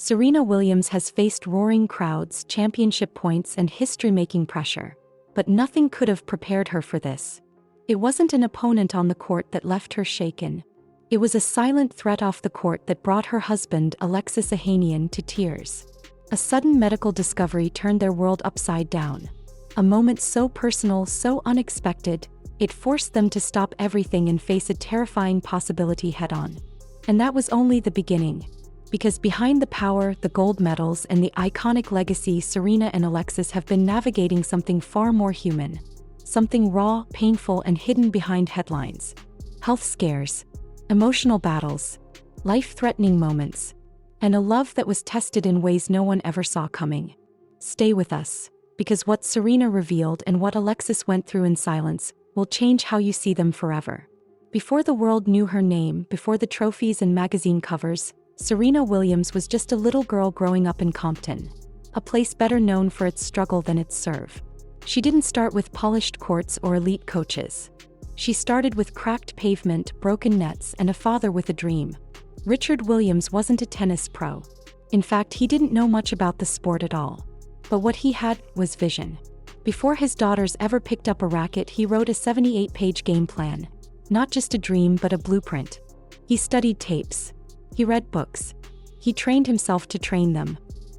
Serena Williams has faced roaring crowds, championship points, and history-making pressure. But nothing could have prepared her for this. It wasn't an opponent on the court that left her shaken. It was a silent threat off the court that brought her husband, Alexis Ohanian, to tears. A sudden medical discovery turned their world upside down. A moment so personal, so unexpected, it forced them to stop everything and face a terrifying possibility head-on. And that was only the beginning. Because behind the power, the gold medals, and the iconic legacy, Serena and Alexis have been navigating something far more human. Something raw, painful, and hidden behind headlines. Health scares, emotional battles, life-threatening moments, and a love that was tested in ways no one ever saw coming. Stay with us, because what Serena revealed and what Alexis went through in silence will change how you see them forever. Before the world knew her name, before the trophies and magazine covers, Serena Williams was just a little girl growing up in Compton, a place better known for its struggle than its serve. She didn't start with polished courts or elite coaches. She started with cracked pavement, broken nets, and a father with a dream. Richard Williams wasn't a tennis pro. In fact, he didn't know much about the sport at all. But what he had was vision. Before his daughters ever picked up a racket, he wrote a 78-page game plan. Not just a dream, but a blueprint. He studied tapes. He read books. He trained himself to train them.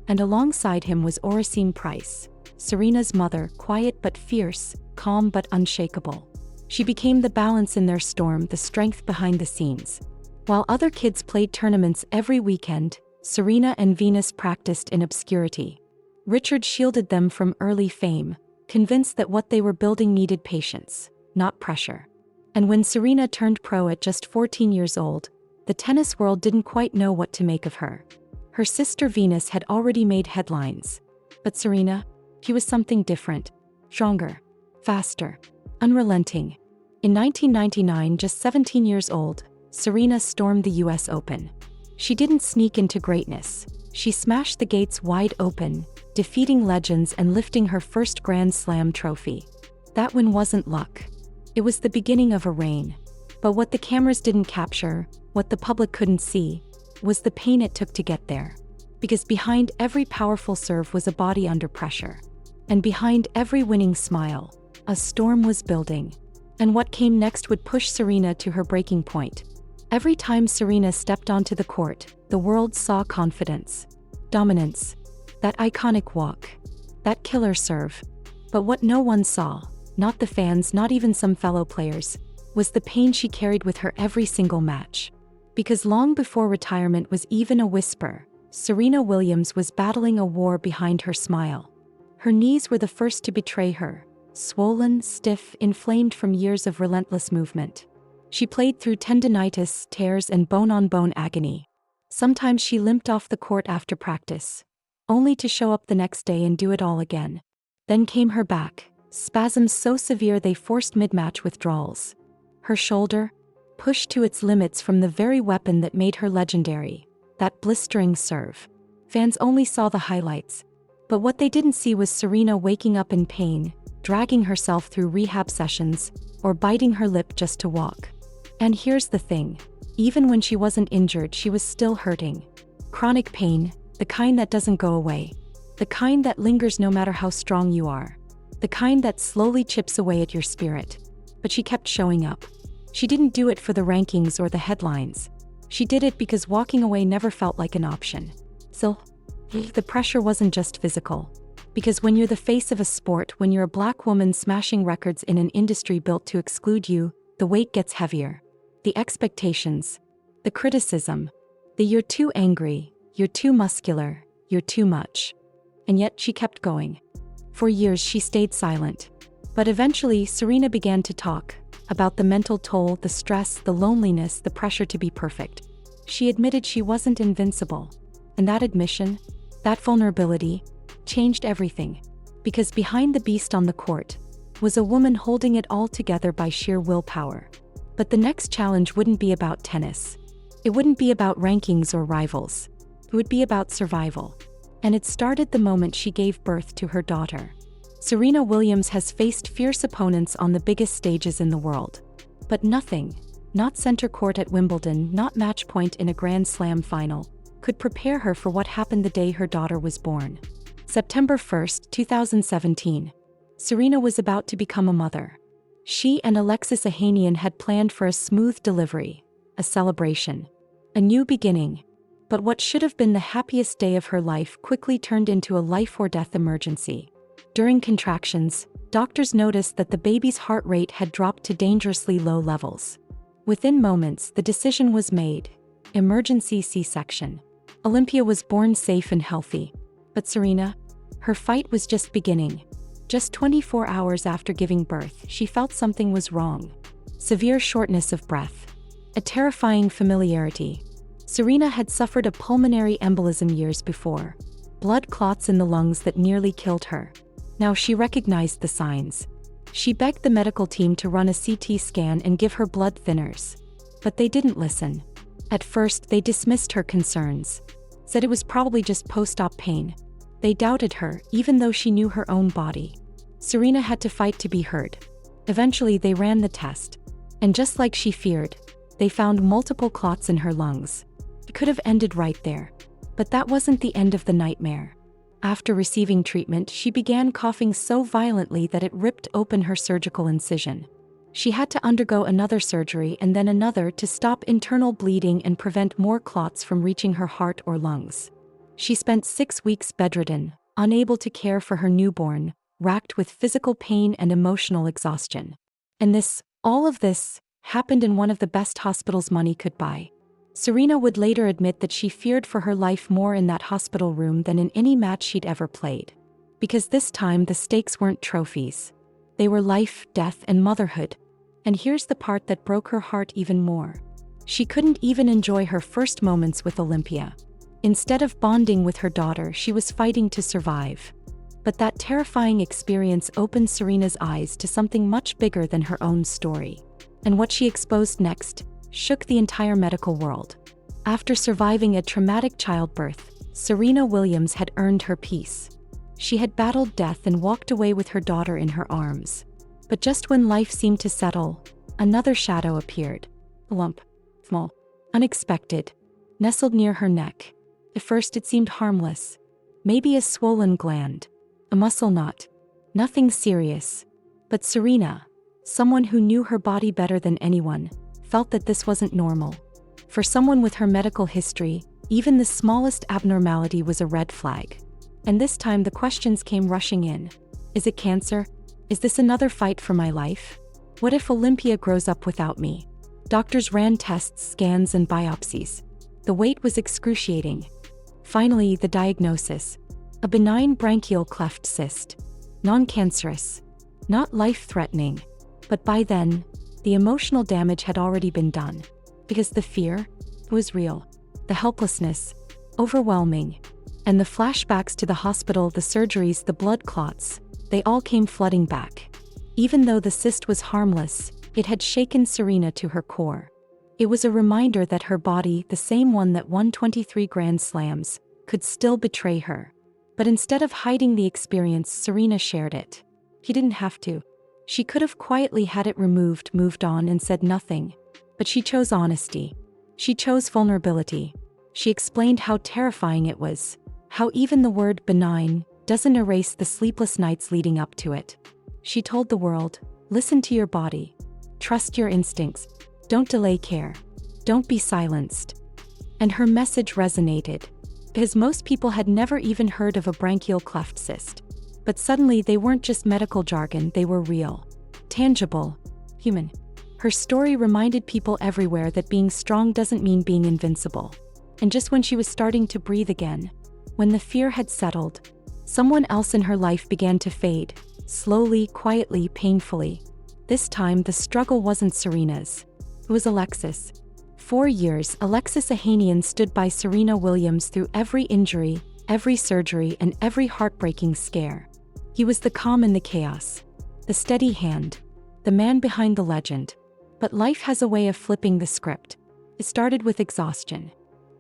And alongside him was Oracene Price, Serena's mother, quiet but fierce, calm but unshakable. She became the balance in their storm, the strength behind the scenes. While other kids played tournaments every weekend, Serena and Venus practiced in obscurity. Richard shielded them from early fame, convinced that what they were building needed patience, not pressure. And when Serena turned pro at just 14 years old, the tennis world didn't quite know what to make of her. Her sister Venus had already made headlines. But Serena, she was something different, stronger, faster, unrelenting. In 1999, just 17 years old, Serena stormed the US Open. She didn't sneak into greatness. She smashed the gates wide open, defeating legends and lifting her first Grand Slam trophy. That win wasn't luck. It was the beginning of a reign. But what the cameras didn't capture, what the public couldn't see, was the pain it took to get there. Because behind every powerful serve was a body under pressure. And behind every winning smile, a storm was building. And what came next would push Serena to her breaking point. Every time Serena stepped onto the court, the world saw confidence, dominance, that iconic walk, that killer serve. But what no one saw, not the fans, not even some fellow players, was the pain she carried with her every single match. Because long before retirement was even a whisper, Serena Williams was battling a war behind her smile. Her knees were the first to betray her, swollen, stiff, inflamed from years of relentless movement. She played through tendinitis, tears, and bone-on-bone agony. Sometimes she limped off the court after practice, only to show up the next day and do it all again. Then came her back, spasms so severe they forced mid-match withdrawals. Her shoulder, pushed to its limits from the very weapon that made her legendary, that blistering serve. Fans only saw the highlights. But what they didn't see was Serena waking up in pain, dragging herself through rehab sessions, or biting her lip just to walk. And here's the thing. Even when she wasn't injured, she was still hurting. Chronic pain, the kind that doesn't go away. The kind that lingers no matter how strong you are. The kind that slowly chips away at your spirit. But she kept showing up. She didn't do it for the rankings or the headlines. She did it because walking away never felt like an option. So, the pressure wasn't just physical. Because when you're the face of a sport, when you're a black woman smashing records in an industry built to exclude you, the weight gets heavier. The expectations, the criticism, the "you're too angry, you're too muscular, you're too much." And yet she kept going. For years she stayed silent. But eventually Serena began to talk about the mental toll, the stress, the loneliness, the pressure to be perfect. She admitted she wasn't invincible. And that admission, that vulnerability, changed everything. Because behind the beast on the court was a woman holding it all together by sheer willpower. But the next challenge wouldn't be about tennis. It wouldn't be about rankings or rivals. It would be about survival. And it started the moment she gave birth to her daughter. Serena Williams has faced fierce opponents on the biggest stages in the world. But nothing, not center court at Wimbledon, not match point in a Grand Slam final, could prepare her for what happened the day her daughter was born. September 1st, 2017. Serena was about to become a mother. She and Alexis Ohanian had planned for a smooth delivery, a celebration, a new beginning. But what should have been the happiest day of her life quickly turned into a life-or-death emergency. During contractions, doctors noticed that the baby's heart rate had dropped to dangerously low levels. Within moments, the decision was made: emergency C-section. Olympia was born safe and healthy. But Serena? Her fight was just beginning. Just 24 hours after giving birth, she felt something was wrong. Severe shortness of breath. A terrifying familiarity. Serena had suffered a pulmonary embolism years before. Blood clots in the lungs that nearly killed her. Now she recognized the signs. She begged the medical team to run a CT scan and give her blood thinners. But they didn't listen. At first, they dismissed her concerns. Said it was probably just post-op pain. They doubted her, even though she knew her own body. Serena had to fight to be heard. Eventually, they ran the test. And just like she feared, they found multiple clots in her lungs. It could have ended right there. But that wasn't the end of the nightmare. After receiving treatment, she began coughing so violently that it ripped open her surgical incision. She had to undergo another surgery and then another to stop internal bleeding and prevent more clots from reaching her heart or lungs. She spent 6 weeks bedridden, unable to care for her newborn, racked with physical pain and emotional exhaustion. And all of this, happened in one of the best hospitals money could buy. Serena would later admit that she feared for her life more in that hospital room than in any match she'd ever played. Because this time the stakes weren't trophies. They were life, death, and motherhood. And here's the part that broke her heart even more. She couldn't even enjoy her first moments with Olympia. Instead of bonding with her daughter, she was fighting to survive. But that terrifying experience opened Serena's eyes to something much bigger than her own story. And what she exposed next shook the entire medical world. After surviving a traumatic childbirth, Serena Williams had earned her peace. She had battled death and walked away with her daughter in her arms. But just when life seemed to settle, another shadow appeared. A lump, small, unexpected, nestled near her neck. At first it seemed harmless. Maybe a swollen gland, a muscle knot, nothing serious. But Serena, someone who knew her body better than anyone, felt that this wasn't normal. For someone with her medical history, even the smallest abnormality was a red flag. And this time the questions came rushing in. Is it cancer? Is this another fight for my life? What if Olympia grows up without me? Doctors ran tests, scans, and biopsies. The wait was excruciating. Finally, the diagnosis: a benign branchial cleft cyst. Non-cancerous. Not life-threatening. But by then, the emotional damage had already been done. Because the fear was real. The helplessness, overwhelming. And the flashbacks to the hospital, the surgeries, the blood clots, they all came flooding back. Even though the cyst was harmless, it had shaken Serena to her core. It was a reminder that her body, the same one that won 23 Grand Slams, could still betray her. But instead of hiding the experience, Serena shared it. She didn't have to. She could have quietly had it removed, moved on, and said nothing. But she chose honesty. She chose vulnerability. She explained how terrifying it was, how even the word benign doesn't erase the sleepless nights leading up to it. She told the world, listen to your body. Trust your instincts. Don't delay care. Don't be silenced. And her message resonated, because most people had never even heard of a branchial cleft cyst. But suddenly they weren't just medical jargon, they were real, tangible, human. Her story reminded people everywhere that being strong doesn't mean being invincible. And just when she was starting to breathe again, when the fear had settled, someone else in her life began to fade, slowly, quietly, painfully. This time the struggle wasn't Serena's. It was Alexis. 4 years, Alexis Ohanian stood by Serena Williams through every injury, every surgery, and every heartbreaking scare. He was the calm in the chaos, the steady hand, the man behind the legend. But life has a way of flipping the script. It started with exhaustion.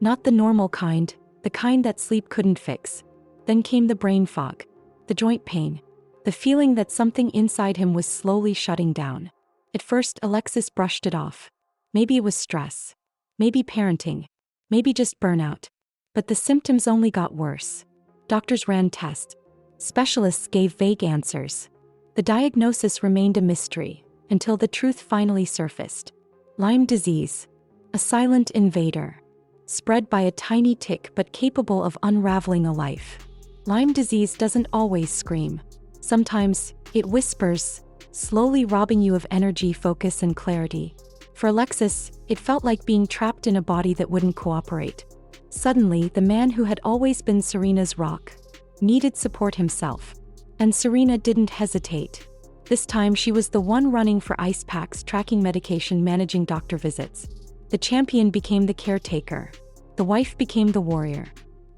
Not the normal kind, the kind that sleep couldn't fix. Then came the brain fog, the joint pain, the feeling that something inside him was slowly shutting down. At first, Alexis brushed it off. Maybe it was stress. Maybe parenting. Maybe just burnout. But the symptoms only got worse. Doctors ran tests. Specialists gave vague answers. The diagnosis remained a mystery until the truth finally surfaced. Lyme disease, a silent invader, spread by a tiny tick but capable of unraveling a life. Lyme disease doesn't always scream. Sometimes, it whispers, slowly robbing you of energy, focus, and clarity. For Alexis, it felt like being trapped in a body that wouldn't cooperate. Suddenly, the man who had always been Serena's rock needed support himself. And Serena didn't hesitate. This time, she was the one running for ice packs, tracking medication, managing doctor visits. The champion became the caretaker. The wife became the warrior.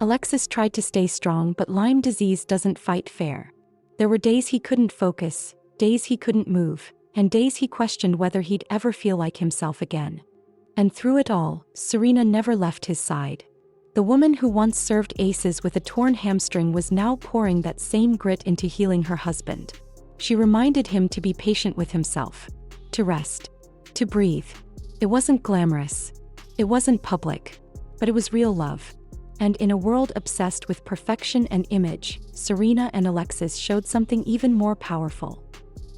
Alexis tried to stay strong, but Lyme disease doesn't fight fair. There were days he couldn't focus, days he couldn't move, and days he questioned whether he'd ever feel like himself again. And through it all, Serena never left his side. The woman who once served aces with a torn hamstring was now pouring that same grit into healing her husband. She reminded him to be patient with himself, to rest, to breathe. It wasn't glamorous, it wasn't public, but it was real love. And in a world obsessed with perfection and image, Serena and Alexis showed something even more powerful.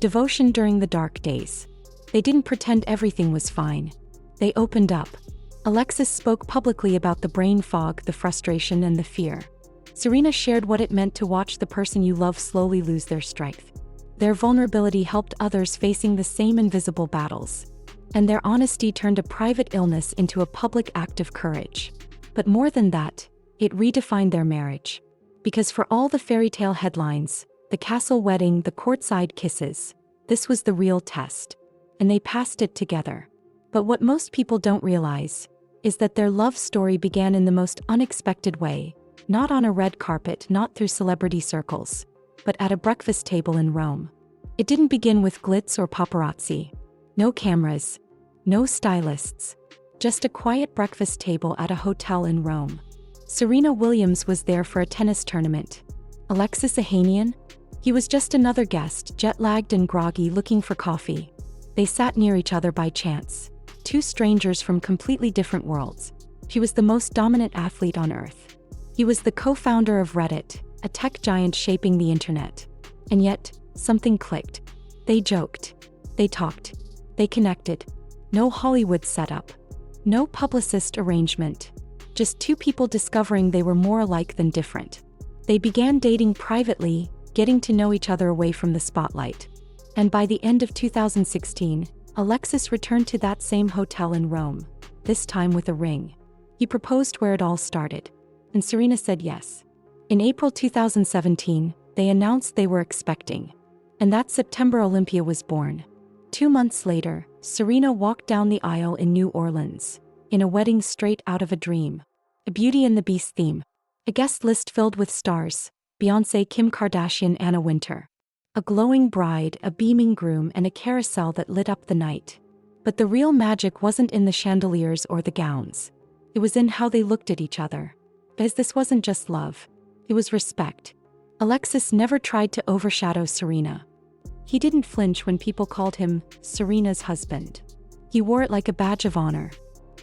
Devotion during the dark days. They didn't pretend everything was fine. They opened up. Alexis spoke publicly about the brain fog, the frustration, and the fear. Serena shared what it meant to watch the person you love slowly lose their strength. Their vulnerability helped others facing the same invisible battles. And their honesty turned a private illness into a public act of courage. But more than that, it redefined their marriage. Because for all the fairy tale headlines, the castle wedding, the courtside kisses, this was the real test. And they passed it together. But what most people don't realize is that their love story began in the most unexpected way, not on a red carpet, not through celebrity circles, but at a breakfast table in Rome. It didn't begin with glitz or paparazzi. No cameras, no stylists, just a quiet breakfast table at a hotel in Rome. Serena Williams was there for a tennis tournament. Alexis Ohanian? He was just another guest, jet-lagged and groggy, looking for coffee. They sat near each other by chance. Two strangers from completely different worlds. He was the most dominant athlete on Earth. He was the co-founder of Reddit, a tech giant shaping the internet. And yet, something clicked. They joked. They talked. They connected. No Hollywood setup. No publicist arrangement. Just two people discovering they were more alike than different. They began dating privately, getting to know each other away from the spotlight. And by the end of 2016, Alexis returned to that same hotel in Rome, this time with a ring. He proposed where it all started, and Serena said yes. In April 2017, they announced they were expecting. And that September, Olympia was born. 2 months later, Serena walked down the aisle in New Orleans, in a wedding straight out of a dream. A Beauty and the Beast theme. A guest list filled with stars: Beyoncé, Kim Kardashian, Anna Wintour. A glowing bride, a beaming groom, and a carousel that lit up the night. But the real magic wasn't in the chandeliers or the gowns. It was in how they looked at each other. Because this wasn't just love. It was respect. Alexis never tried to overshadow Serena. He didn't flinch when people called him Serena's husband. He wore it like a badge of honor.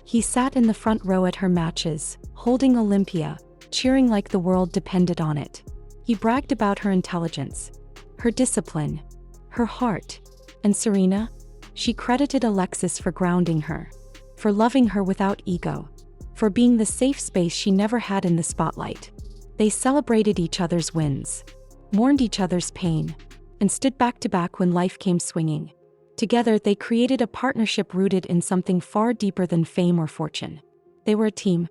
He sat in the front row at her matches, holding Olympia, cheering like the world depended on it. He bragged about her intelligence, her discipline, her heart. And Serena? She credited Alexis for grounding her, for loving her without ego, for being the safe space she never had in the spotlight. They celebrated each other's wins, mourned each other's pain, and stood back to back when life came swinging. Together, they created a partnership rooted in something far deeper than fame or fortune. They were a team.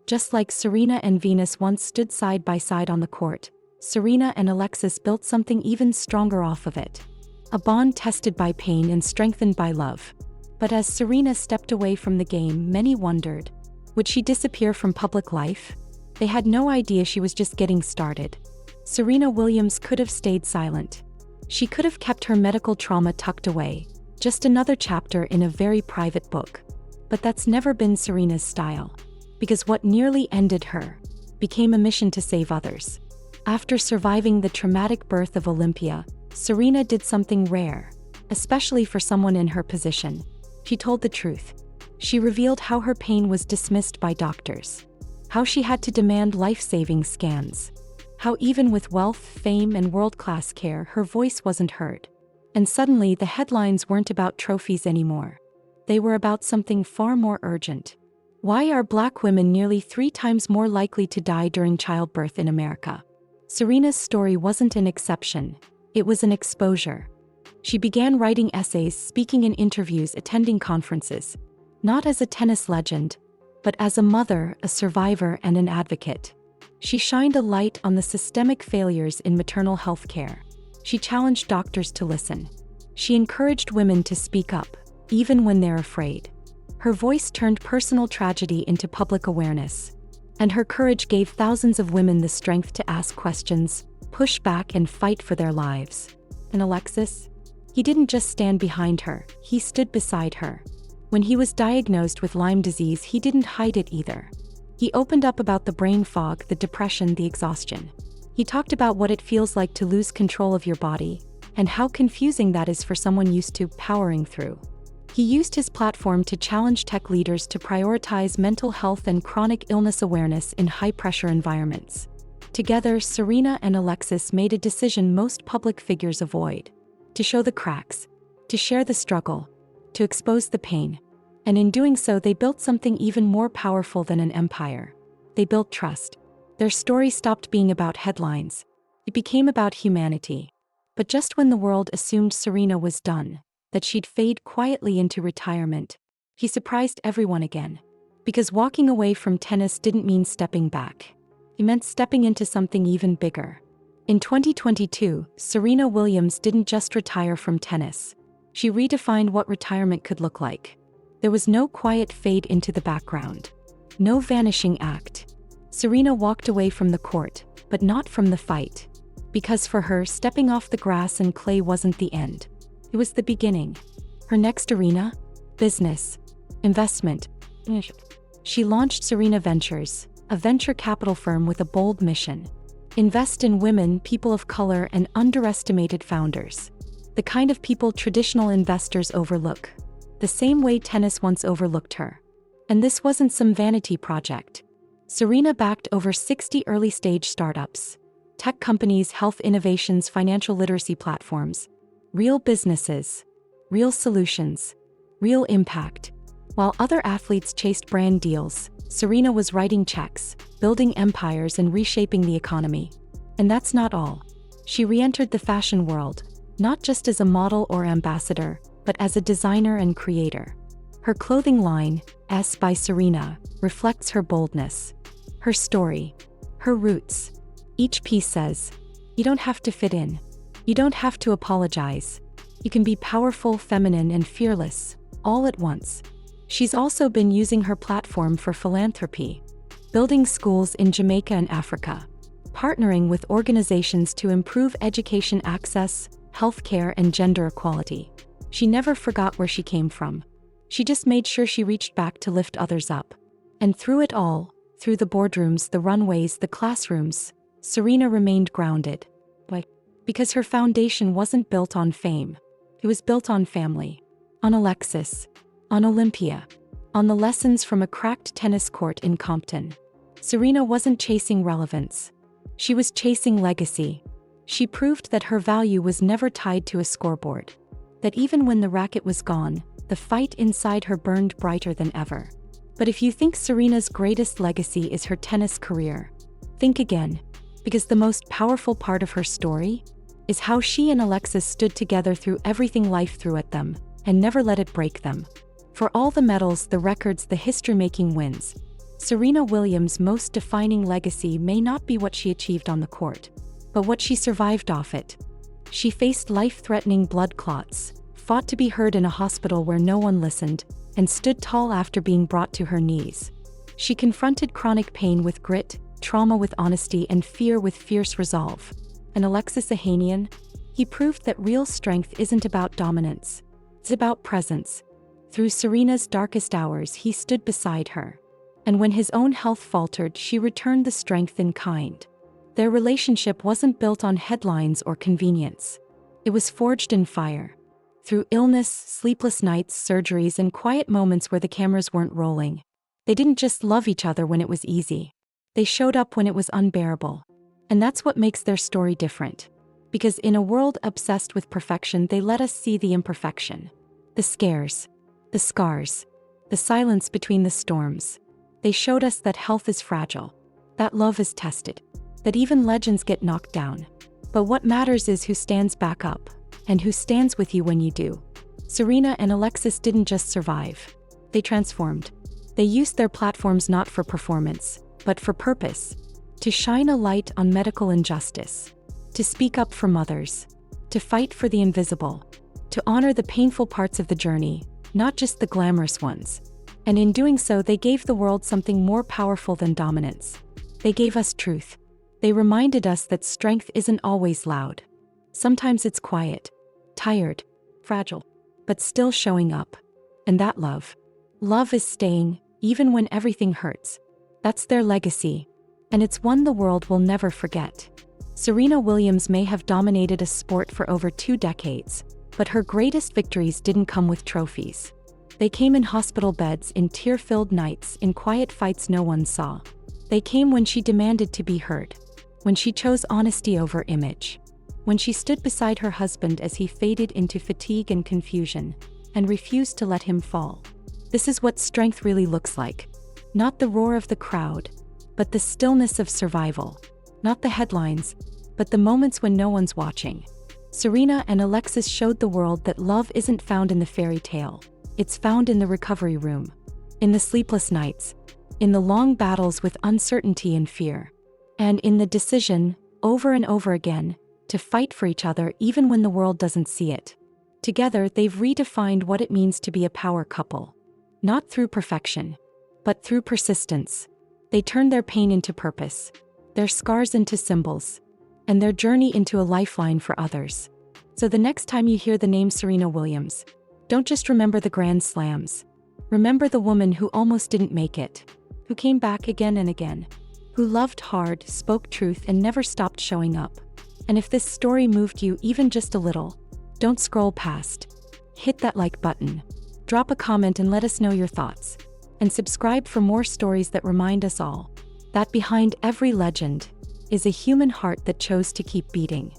Just like Serena and Venus once stood side by side on the court, Serena and Alexis built something even stronger off of it. A bond tested by pain and strengthened by love. But as Serena stepped away from the game, many wondered, would she disappear from public life? They had no idea she was just getting started. Serena Williams could have stayed silent. She could have kept her medical trauma tucked away, just another chapter in a very private book. But that's never been Serena's style. Because what nearly ended her became a mission to save others. After surviving the traumatic birth of Olympia, Serena did something rare, especially for someone in her position. She told the truth. She revealed how her pain was dismissed by doctors, How she had to demand life-saving scans. How even with wealth, fame, and world-class care, her voice wasn't heard. And suddenly, the headlines weren't about trophies anymore. They were about something far more urgent. Why are Black women nearly 3 times more likely to die during childbirth in America? Serena's story wasn't an exception. It was an exposure. She began writing essays, speaking in interviews, attending conferences. Not as a tennis legend, but as a mother, a survivor, and an advocate. She shined a light on the systemic failures in maternal health care. She challenged doctors to listen. She encouraged women to speak up, even when they're afraid. Her voice turned personal tragedy into public awareness. And her courage gave thousands of women the strength to ask questions, push back, and fight for their lives. And Alexis? He didn't just stand behind her, he stood beside her. When he was diagnosed with Lyme disease, he didn't hide it either. He opened up about the brain fog, the depression, the exhaustion. He talked about what it feels like to lose control of your body, and how confusing that is for someone used to powering through. He used his platform to challenge tech leaders to prioritize mental health and chronic illness awareness in high-pressure environments. Together, Serena and Alexis made a decision most public figures avoid: to show the cracks, to share the struggle, to expose the pain. And in doing so, they built something even more powerful than an empire. They built trust. Their story stopped being about headlines. It became about humanity. But just when the world assumed Serena was done, that she'd fade quietly into retirement, he surprised everyone again. Because walking away from tennis didn't mean stepping back. It meant stepping into something even bigger. In 2022, Serena Williams didn't just retire from tennis. She redefined what retirement could look like. There was no quiet fade into the background. No vanishing act. Serena walked away from the court, but not from the fight. Because for her, stepping off the grass and clay wasn't the end. It was the beginning. Her next arena? Business. Investment. She launched Serena Ventures, a venture capital firm with a bold mission. Invest in women, people of color, and underestimated founders. The kind of people traditional investors overlook. The same way tennis once overlooked her. And this wasn't some vanity project. Serena backed over 60 early-stage startups. Tech companies, health innovations, financial literacy platforms. Real businesses. Real solutions. Real impact. While other athletes chased brand deals, Serena was writing checks, building empires, and reshaping the economy. And that's not all. She re-entered the fashion world, not just as a model or ambassador, but as a designer and creator. Her clothing line, S by Serena, reflects her boldness, her story, her roots. Each piece says, you don't have to fit in. You don't have to apologize. You can be powerful, feminine, and fearless, all at once. She's also been using her platform for philanthropy, building schools in Jamaica and Africa, partnering with organizations to improve education access, healthcare, and gender equality. She never forgot where she came from. She just made sure she reached back to lift others up. And through it all, through the boardrooms, the runways, the classrooms, Serena remained grounded. Why? Because her foundation wasn't built on fame. It was built on family. On Alexis. On Olympia. On the lessons from a cracked tennis court in Compton. Serena wasn't chasing relevance. She was chasing legacy. She proved that her value was never tied to a scoreboard. That even when the racket was gone, the fight inside her burned brighter than ever. But if you think Serena's greatest legacy is her tennis career, think again. Because the most powerful part of her story is how she and Alexis stood together through everything life threw at them, and never let it break them. For all the medals, the records, the history-making wins, Serena Williams' most defining legacy may not be what she achieved on the court, but what she survived off it. She faced life-threatening blood clots, fought to be heard in a hospital where no one listened, and stood tall after being brought to her knees. She confronted chronic pain with grit, trauma with honesty, and fear with fierce resolve. And Alexis Ohanian? He proved that real strength isn't about dominance. It's about presence. Through Serena's darkest hours, he stood beside her. And when his own health faltered, she returned the strength in kind. Their relationship wasn't built on headlines or convenience. It was forged in fire. Through illness, sleepless nights, surgeries, and quiet moments where the cameras weren't rolling. They didn't just love each other when it was easy. They showed up when it was unbearable. And that's what makes their story different. Because in a world obsessed with perfection, they let us see the imperfection. The scares. The scars. The silence between the storms. They showed us that health is fragile. That love is tested. That even legends get knocked down. But what matters is who stands back up. And who stands with you when you do. Serena and Alexis didn't just survive. They transformed. They used their platforms not for performance, but for purpose. To shine a light on medical injustice. To speak up for mothers. To fight for the invisible. To honor the painful parts of the journey, not just the glamorous ones. And in doing so, they gave the world something more powerful than dominance. They gave us truth. They reminded us that strength isn't always loud. Sometimes it's quiet, tired, fragile, but still showing up. And that love. Love is staying, even when everything hurts. That's their legacy. And it's one the world will never forget. Serena Williams may have dominated a sport for over 2 decades, but her greatest victories didn't come with trophies. They came in hospital beds, in tear-filled nights, in quiet fights no one saw. They came when she demanded to be heard. When she chose honesty over image. When she stood beside her husband as he faded into fatigue and confusion, and refused to let him fall. This is what strength really looks like. Not the roar of the crowd, but the stillness of survival. Not the headlines, but the moments when no one's watching. Serena and Alexis showed the world that love isn't found in the fairy tale. It's found in the recovery room. In the sleepless nights. In the long battles with uncertainty and fear. And in the decision, over and over again, to fight for each other even when the world doesn't see it. Together, they've redefined what it means to be a power couple. Not through perfection, but through persistence. They turned their pain into purpose, their scars into symbols, and their journey into a lifeline for others. So the next time you hear the name Serena Williams, don't just remember the grand slams. Remember the woman who almost didn't make it, who came back again and again, who loved hard, spoke truth, and never stopped showing up. And if this story moved you even just a little, don't scroll past. Hit that like button. Drop a comment and let us know your thoughts. And subscribe for more stories that remind us all that behind every legend is a human heart that chose to keep beating.